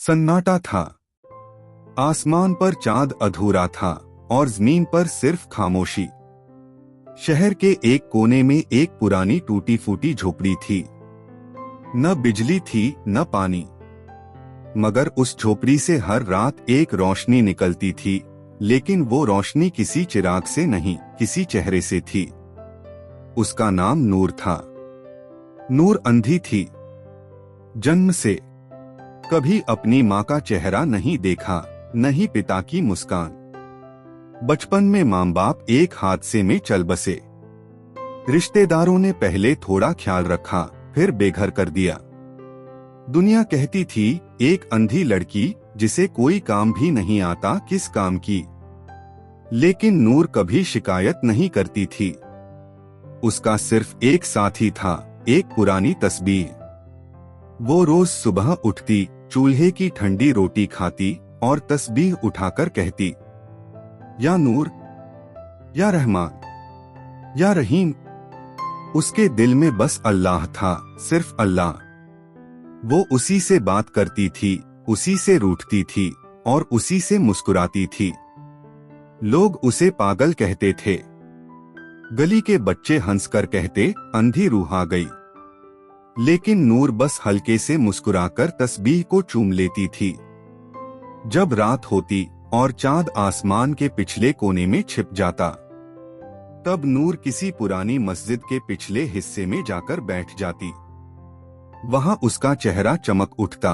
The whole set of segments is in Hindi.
सन्नाटा था। आसमान पर चांद अधूरा था और जमीन पर सिर्फ खामोशी। शहर के एक कोने में एक पुरानी टूटी फूटी झोपड़ी थी। न बिजली थी न पानी, मगर उस झोपड़ी से हर रात एक रोशनी निकलती थी, लेकिन वो रोशनी किसी चिराग से नहीं, किसी चेहरे से थी। उसका नाम नूर था। नूर अंधी थी जन्म से। कभी अपनी माँ का चेहरा नहीं देखा, न ही पिता की मुस्कान। बचपन में माँ बाप एक हादसे में चल बसे। रिश्तेदारों ने पहले थोड़ा ख्याल रखा, फिर बेघर कर दिया। दुनिया कहती थी एक अंधी लड़की जिसे कोई काम भी नहीं आता, किस काम की। लेकिन नूर कभी शिकायत नहीं करती थी। उसका सिर्फ एक साथी था, एक पुरानी तस्बीह। वो रोज सुबह उठती, चूल्हे की ठंडी रोटी खाती और तस्बीह उठाकर कहती, या नूर, या रहमान, या रहीम। उसके दिल में बस अल्लाह था, सिर्फ अल्लाह। वो उसी से बात करती थी, उसी से रूठती थी और उसी से मुस्कुराती थी। लोग उसे पागल कहते थे। गली के बच्चे हंसकर कहते, अंधी रूह आ गई। लेकिन नूर बस हल्के से मुस्कुराकर तस्बीह को चूम लेती थी। जब रात होती और चांद आसमान के पिछले कोने में छिप जाता, तब नूर किसी पुरानी मस्जिद के पिछले हिस्से में जाकर बैठ जाती। वहां उसका चेहरा चमक उठता,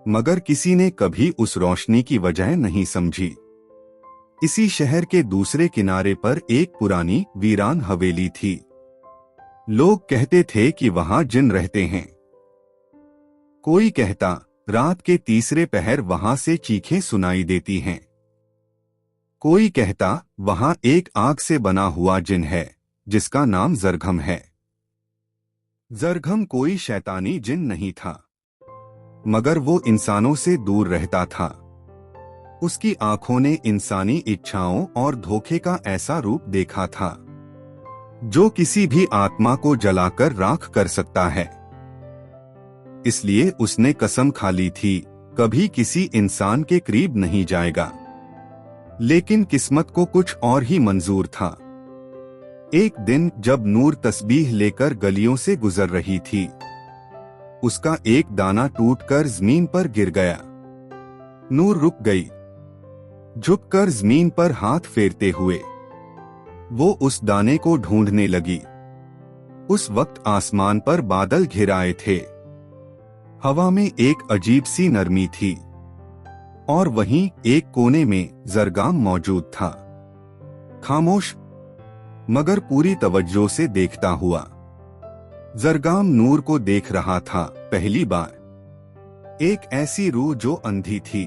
मगर किसी ने कभी उस रोशनी की वजह नहीं समझी। इसी शहर के दूसरे किनारे पर एक पुरानी वीरान हवेली थी। लोग कहते थे कि वहां जिन रहते हैं। कोई कहता रात के तीसरे पहर वहां से चीखें सुनाई देती हैं। कोई कहता वहां एक आग से बना हुआ जिन है, जिसका नाम जरघम है। जरघम कोई शैतानी जिन नहीं था, मगर वो इंसानों से दूर रहता था। उसकी आंखों ने इंसानी इच्छाओं और धोखे का ऐसा रूप देखा था जो किसी भी आत्मा को जलाकर राख कर सकता है। इसलिए उसने कसम खा ली थी, कभी किसी इंसान के करीब नहीं जाएगा। लेकिन किस्मत को कुछ और ही मंजूर था। एक दिन जब नूर तस्बीह लेकर गलियों से गुजर रही थी, उसका एक दाना टूटकर जमीन पर गिर गया। नूर रुक गई। झुककर जमीन पर हाथ फेरते हुए वो उस दाने को ढूंढने लगी। उस वक्त आसमान पर बादल घिर आए थे। हवा में एक अजीब सी नरमी थी और वहीं एक कोने में जरगाम मौजूद था, खामोश मगर पूरी तवज्जो से देखता हुआ। जरगाम नूर को देख रहा था पहली बार। एक ऐसी रूह जो अंधी थी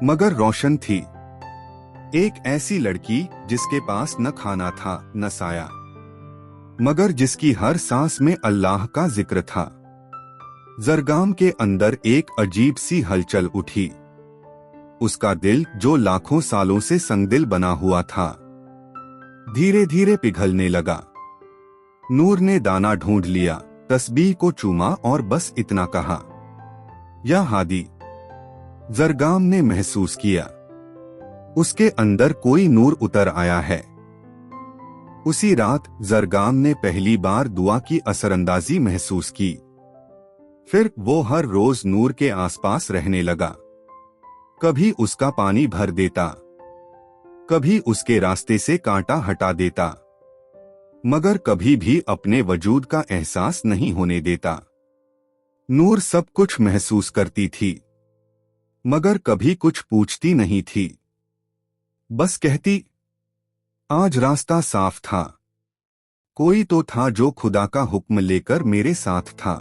मगर रोशन थी। एक ऐसी लड़की जिसके पास न खाना था न साया, मगर जिसकी हर सांस में अल्लाह का जिक्र था। जरगाम के अंदर एक अजीब सी हलचल उठी। उसका दिल जो लाखों सालों से संगदिल बना हुआ था, धीरे धीरे पिघलने लगा। नूर ने दाना ढूंढ लिया, तस्बीह को चूमा और बस इतना कहा, या हादी। जरगाम ने महसूस किया उसके अंदर कोई नूर उतर आया है। उसी रात जरगाम ने पहली बार दुआ की असरअंदाजी महसूस की। फिर वो हर रोज नूर के आसपास रहने लगा। कभी उसका पानी भर देता, कभी उसके रास्ते से कांटा हटा देता, मगर कभी भी अपने वजूद का एहसास नहीं होने देता। नूर सब कुछ महसूस करती थी, मगर कभी कुछ पूछती नहीं थी। बस कहती, आज रास्ता साफ था। कोई तो था जो खुदा का हुक्म लेकर मेरे साथ था।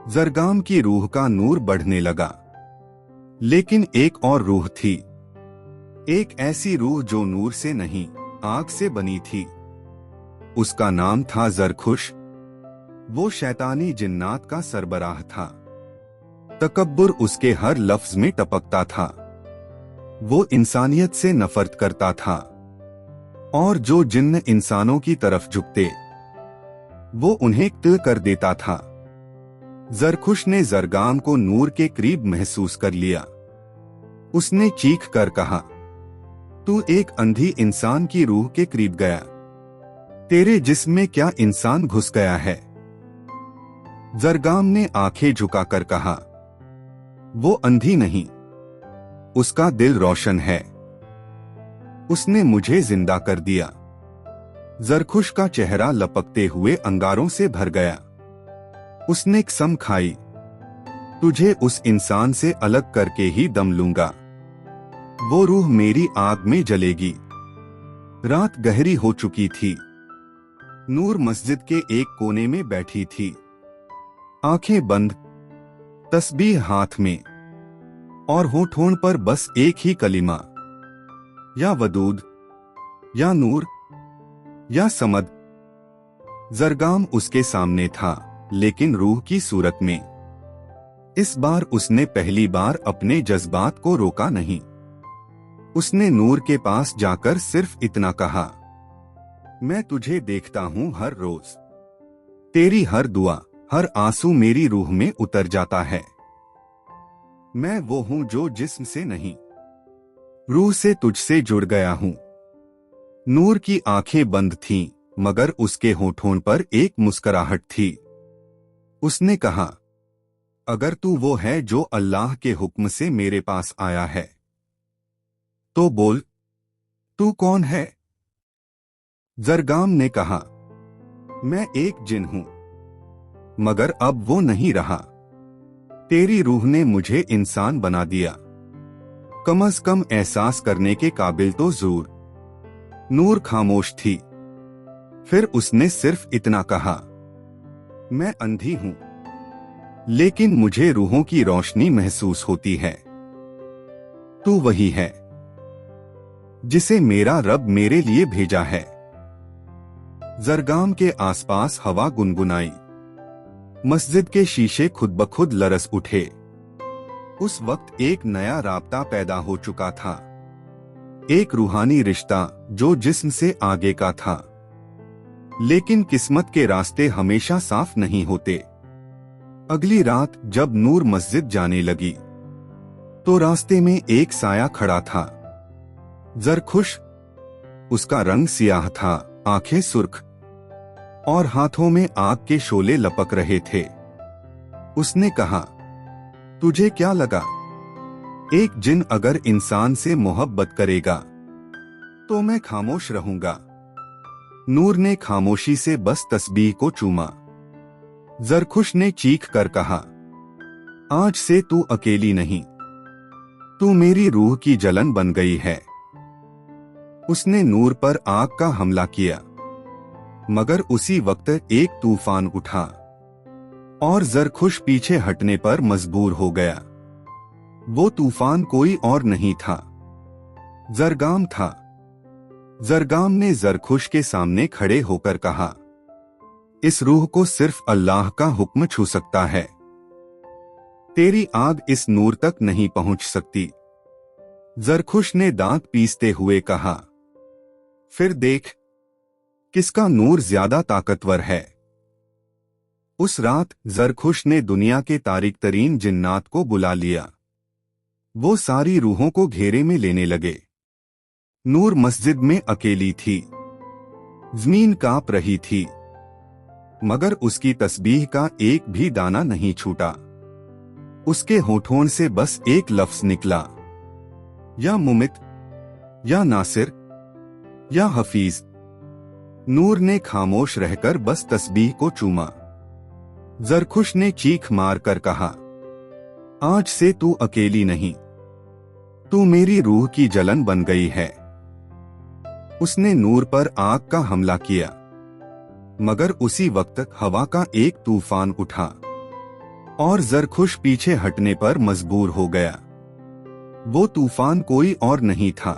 जरगाम की रूह का नूर बढ़ने लगा। लेकिन एक और रूह थी, एक ऐसी रूह जो नूर से नहीं, आग से बनी थी। उसका नाम था जरखुश। वो शैतानी जिन्नात का सरबराह था। तकब्बुर उसके हर लफ्ज में टपकता था। वो इंसानियत से नफरत करता था और जो जिन्न इंसानों की तरफ झुकते, वो उन्हें कत्ल कर देता था। जरखुश ने जरगाम को नूर के करीब महसूस कर लिया। उसने चीख कर कहा, तू एक अंधी इंसान की रूह के करीब गया। तेरे जिस्म में क्या इंसान घुस गया है? जरगाम ने आंखें झुकाकर कहा, वो अंधी नहीं, उसका दिल रोशन है। उसने मुझे जिंदा कर दिया। जरखुश का चेहरा लपकते हुए अंगारों से भर गया। उसने कसम खाई, तुझे उस इंसान से अलग करके ही दम लूंगा। वो रूह मेरी आग में जलेगी। रात गहरी हो चुकी थी। नूर मस्जिद के एक कोने में बैठी थी, आंखें बंद, तस्बीह हाथ में, और होठों पर बस एक ही कलिमा, या वदूद, या नूर, या समद। जरगाम उसके सामने था, लेकिन रूह की सूरत में। इस बार उसने पहली बार अपने जज्बात को रोका नहीं। उसने नूर के पास जाकर सिर्फ इतना कहा, मैं तुझे देखता हूं हर रोज। तेरी हर दुआ, हर आंसू मेरी रूह में उतर जाता है। मैं वो हूं जो जिस्म से नहीं, रूह से तुझसे जुड़ गया हूं। नूर की आंखें बंद थीं, मगर उसके होठों पर एक मुस्कुराहट थी। उसने कहा, अगर तू वो है जो अल्लाह के हुक्म से मेरे पास आया है, तो बोल, तू कौन है? जरगाम ने कहा, मैं एक जिन हूं, मगर अब वो नहीं रहा। तेरी रूह ने मुझे इंसान बना दिया, कम से कम एहसास करने के काबिल तो जरूर। नूर खामोश थी। फिर उसने सिर्फ इतना कहा, मैं अंधी हूं, लेकिन मुझे रूहों की रोशनी महसूस होती है। तू वही है जिसे मेरा रब मेरे लिए भेजा है। जरगाम के आसपास हवा गुनगुनाई। मस्जिद के शीशे खुद ब खुद लरस उठे। उस वक्त एक नया राब्ता पैदा हो चुका था, एक रूहानी रिश्ता जो जिस्म से आगे का था। लेकिन किस्मत के रास्ते हमेशा साफ नहीं होते। अगली रात जब नूर मस्जिद जाने लगी, तो रास्ते में एक साया खड़ा था। जरखुश। उसका रंग सियाह था, आंखें सुर्ख, और हाथों में आग के शोले लपक रहे थे। उसने कहा, तुझे क्या लगा? एक जिन अगर इंसान से मोहब्बत करेगा तो मैं खामोश रहूंगा। नूर ने खामोशी से बस तस्बीह को चूमा। जरखुश ने चीख कर कहा, आज से तू अकेली नहीं, तू मेरी रूह की जलन बन गई है। उसने नूर पर आग का हमला किया, मगर उसी वक्त एक तूफान उठा और जरखुश पीछे हटने पर मजबूर हो गया। वो तूफान कोई और नहीं था, जरगाम था। जरगाम ने जरखुश के सामने खड़े होकर कहा, इस रूह को सिर्फ अल्लाह का हुक्म छू सकता है। तेरी आग इस नूर तक नहीं पहुंच सकती। जरखुश ने दांत पीसते हुए कहा, फिर देख किसका नूर ज्यादा ताकतवर है। उस रात जरखुश ने दुनिया के तारीक तरीन जिन्नात को बुला लिया। वो सारी रूहों को घेरे में लेने लगे। नूर मस्जिद में अकेली थी। जमीन कांप रही थी, मगर उसकी तस्बीह का एक भी दाना नहीं छूटा। उसके होठों से बस एक लफ्ज निकला, या मुमित, या नासिर, या हफीज। नूर ने खामोश रहकर बस तस्बीह को चूमा। जरखुश ने चीख मार कर कहा, आज से तू अकेली नहीं, तू मेरी रूह की जलन बन गई है। उसने नूर पर आग का हमला किया, मगर उसी वक्त हवा का एक तूफान उठा और जरखुश पीछे हटने पर मजबूर हो गया। वो तूफान कोई और नहीं था,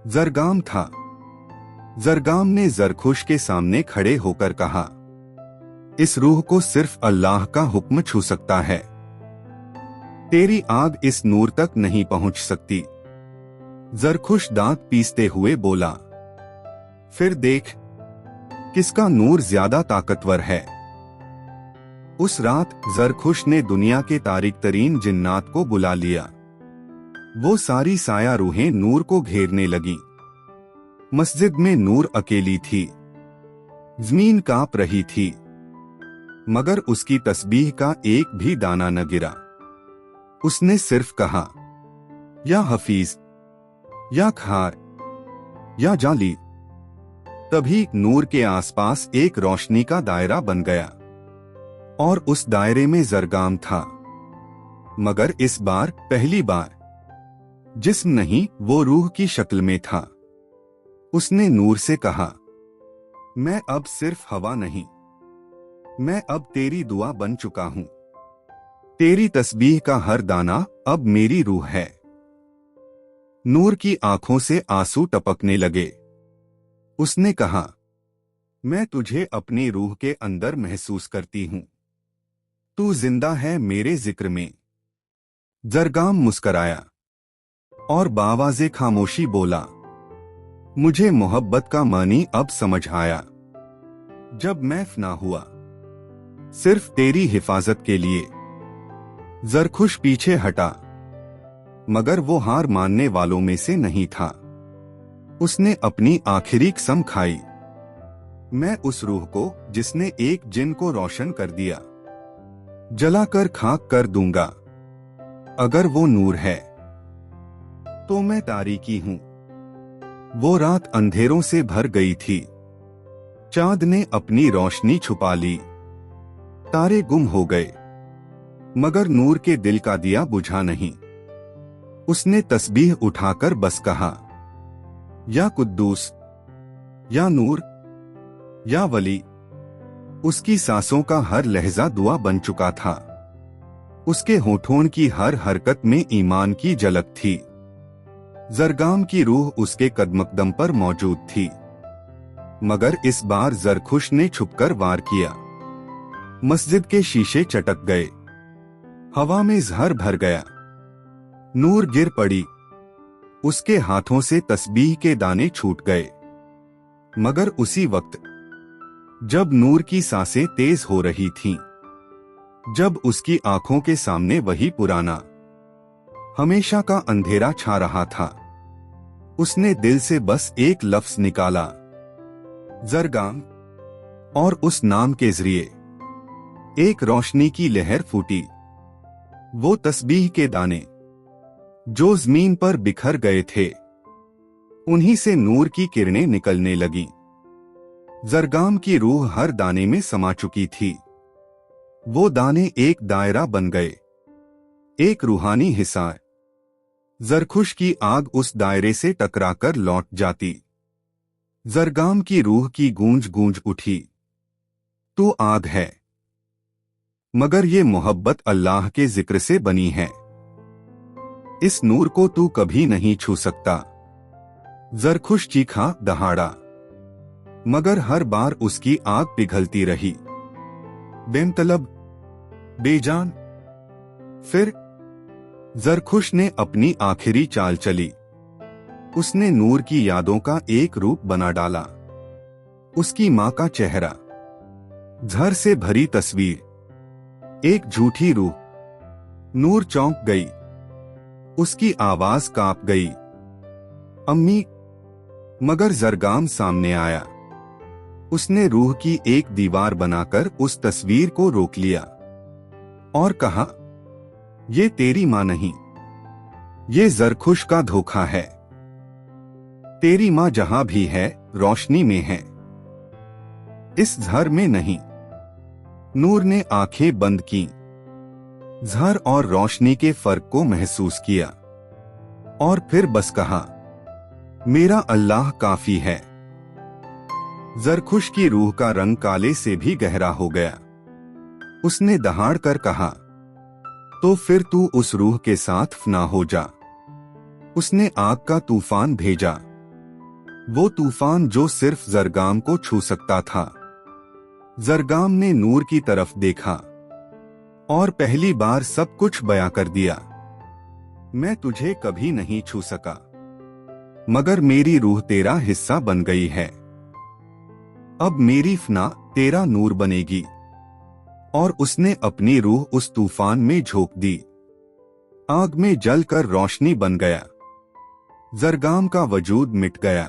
जरगाम था। जरगाम ने जरखुश के सामने खड़े होकर कहा, इस रूह को सिर्फ अल्लाह का हुक्म छू सकता है। तेरी आग इस नूर तक नहीं पहुंच सकती। जरखुश दांत पीसते हुए बोला, फिर देख किसका नूर ज्यादा ताकतवर है। उस रात जरखुश ने दुनिया के तारिक तरीन जिन्नात को बुला लिया। वो सारी साया रूहें नूर को घेरने लगी। मस्जिद में नूर अकेली थी। जमीन कांप रही थी, मगर उसकी तस्बीह का एक भी दाना न गिरा। उसने सिर्फ कहा, या हफीज, या खार, या जाली। तभी नूर के आसपास एक रोशनी का दायरा बन गया और उस दायरे में जरगाम था, मगर इस बार पहली बार जिस्म नहीं, वो रूह की शक्ल में था। उसने नूर से कहा, मैं अब सिर्फ हवा नहीं, मैं अब तेरी दुआ बन चुका हूं। तेरी तस्बीह का हर दाना अब मेरी रूह है। नूर की आंखों से आंसू टपकने लगे। उसने कहा, मैं तुझे अपनी रूह के अंदर महसूस करती हूं। तू जिंदा है मेरे जिक्र में। जरगाम मुस्कराया और बावाज़े खामोशी बोला, मुझे मोहब्बत का मानी अब समझ आया। जब मैं फना हुआ सिर्फ तेरी हिफाजत के लिए। जरखुश पीछे हटा, मगर वो हार मानने वालों में से नहीं था। उसने अपनी आखिरी कसम खाई, मैं उस रूह को जिसने एक जिन को रोशन कर दिया, जलाकर खाक कर दूंगा। अगर वो नूर है तो मैं तारीकी हूं। वो रात अंधेरों से भर गई थी। चांद ने अपनी रोशनी छुपा ली। तारे गुम हो गए, मगर नूर के दिल का दिया बुझा नहीं। उसने तस्बीह उठाकर बस कहा, या कुद्दूस, या नूर, या वली। उसकी सांसों का हर लहजा दुआ बन चुका था। उसके होठों की हर हरकत में ईमान की झलक थी। जरगाम की रूह उसके कदमकदम पर मौजूद थी, मगर इस बार जरखुश ने छुपकर वार किया। मस्जिद के शीशे चटक गए। हवा में जहर भर गया। नूर गिर पड़ी। उसके हाथों से तस्बीह के दाने छूट गए। मगर उसी वक्त जब नूर की सांसें तेज हो रही थीं, जब उसकी आंखों के सामने वही पुराना हमेशा का अंधेरा छा रहा था, उसने दिल से बस एक लफ्ज निकाला, जरगाम। और उस नाम के जरिए एक रोशनी की लहर फूटी। वो तस्बीह के दाने जो जमीन पर बिखर गए थे, उन्हीं से नूर की किरणें निकलने लगीं। जरगाम की रूह हर दाने में समा चुकी थी। वो दाने एक दायरा बन गए, एक रूहानी हिसार। जरखुश की आग उस दायरे से टकराकर लौट जाती। जरगाम की रूह की गूंज गूंज उठी, तू आग है, मगर ये मोहब्बत अल्लाह के जिक्र से बनी है। इस नूर को तू कभी नहीं छू सकता। जरखुश चीखा दहाड़ा, मगर हर बार उसकी आग पिघलती रही, बेमतलब, बेजान। फिर जरखुश ने अपनी आखिरी चाल चली। उसने नूर की यादों का एक रूप बना डाला। उसकी मां का चेहरा, झर से भरी तस्वीर, एक झूठी रूह। नूर चौंक गई। उसकी आवाज कांप गई, अम्मी। मगर जरगाम सामने आया। उसने रूह की एक दीवार बनाकर उस तस्वीर को रोक लिया और कहा, ये तेरी मां नहीं, ये जरखुश का धोखा है। तेरी मां जहां भी है, रोशनी में है, इस झर में नहीं। नूर ने आंखें बंद की, झर और रोशनी के फर्क को महसूस किया और फिर बस कहा, मेरा अल्लाह काफी है। जरखुश की रूह का रंग काले से भी गहरा हो गया। उसने दहाड़ कर कहा, तो फिर तू उस रूह के साथ फना हो जा। उसने आग का तूफान भेजा, वो तूफान जो सिर्फ जरगाम को छू सकता था। जरगाम ने नूर की तरफ देखा और पहली बार सब कुछ बयां कर दिया। मैं तुझे कभी नहीं छू सका, मगर मेरी रूह तेरा हिस्सा बन गई है। अब मेरी फना तेरा नूर बनेगी। और उसने अपनी रूह उस तूफान में झोंक दी। आग में जलकर रोशनी बन गया। जरगाम का वजूद मिट गया,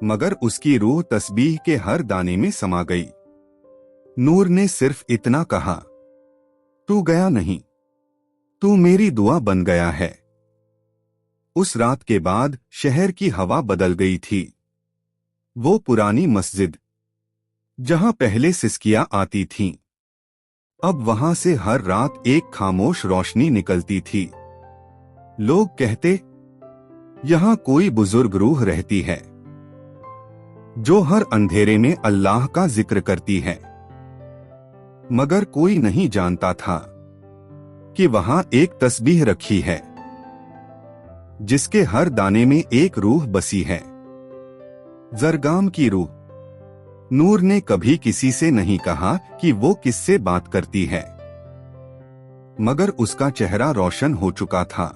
मगर उसकी रूह तस्बीह के हर दाने में समा गई। नूर ने सिर्फ इतना कहा, तू गया नहीं, तू मेरी दुआ बन गया है। उस रात के बाद शहर की हवा बदल गई थी। वो पुरानी मस्जिद, जहां पहले सिसकियां आती थीं, अब वहां से हर रात एक खामोश रोशनी निकलती थी। लोग कहते, यहां कोई बुजुर्ग रूह रहती है जो हर अंधेरे में अल्लाह का जिक्र करती है। मगर कोई नहीं जानता था कि वहां एक तस्बीह रखी है जिसके हर दाने में एक रूह बसी है, जरगाम की रूह। नूर ने कभी किसी से नहीं कहा कि वो किससे बात करती है, मगर उसका चेहरा रोशन हो चुका था।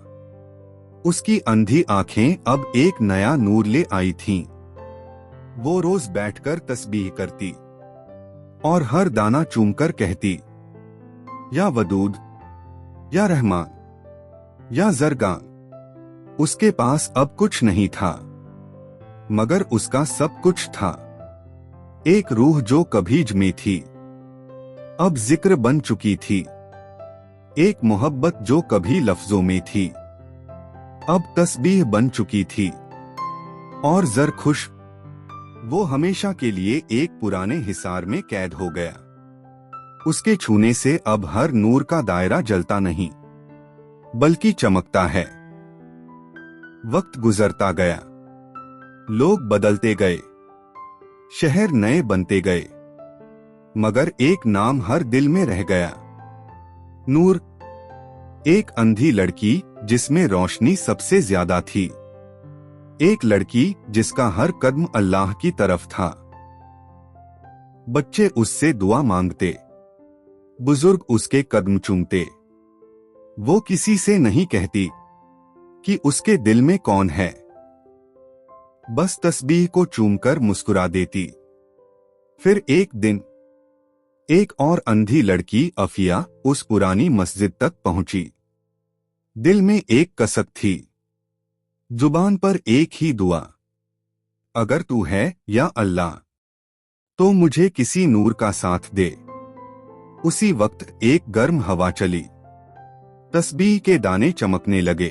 उसकी अंधी आंखें अब एक नया नूर ले आई थीं। वो रोज बैठकर तस्बीह करती और हर दाना चूमकर कहती, या वदूद, या रहमान, या जरगान। उसके पास अब कुछ नहीं था, मगर उसका सब कुछ था। एक रूह जो कभी जमी थी, अब जिक्र बन चुकी थी। एक मोहब्बत जो कभी लफ्जों में थी, अब तस्बीह बन चुकी थी। और जरखुश, वो हमेशा के लिए एक पुराने हिसार में कैद हो गया। उसके छूने से अब हर नूर का दायरा जलता नहीं, बल्कि चमकता है। वक्त गुजरता गया, लोग बदलते गए, शहर नए बनते गए, मगर एक नाम हर दिल में रह गया, नूर। एक अंधी लड़की जिसमें रोशनी सबसे ज्यादा थी। एक लड़की जिसका हर कदम अल्लाह की तरफ था। बच्चे उससे दुआ मांगते, बुजुर्ग उसके कदम चूमते। वो किसी से नहीं कहती कि उसके दिल में कौन है, बस तस्बीह को चूमकर मुस्कुरा देती। फिर एक दिन एक और अंधी लड़की अफिया उस पुरानी मस्जिद तक पहुंची। दिल में एक कसक थी, जुबान पर एक ही दुआ, अगर तू है या अल्लाह तो मुझे किसी नूर का साथ दे। उसी वक्त एक गर्म हवा चली, तस्बीह के दाने चमकने लगे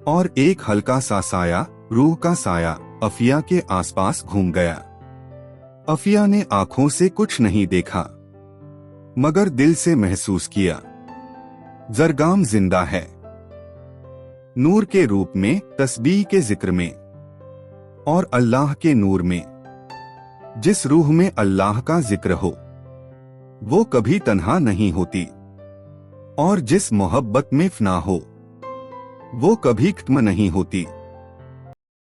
और एक हल्का सा साया, रूह का साया, अफिया के आसपास घूम गया। अफिया ने आंखों से कुछ नहीं देखा, मगर दिल से महसूस किया, जरगाम जिंदा है। नूर के रूप में, तस्बीह के जिक्र में और अल्लाह के नूर में। जिस रूह में अल्लाह का जिक्र हो वो कभी तन्हा नहीं होती, और जिस मोहब्बत में फना हो वो कभी खत्म नहीं होती।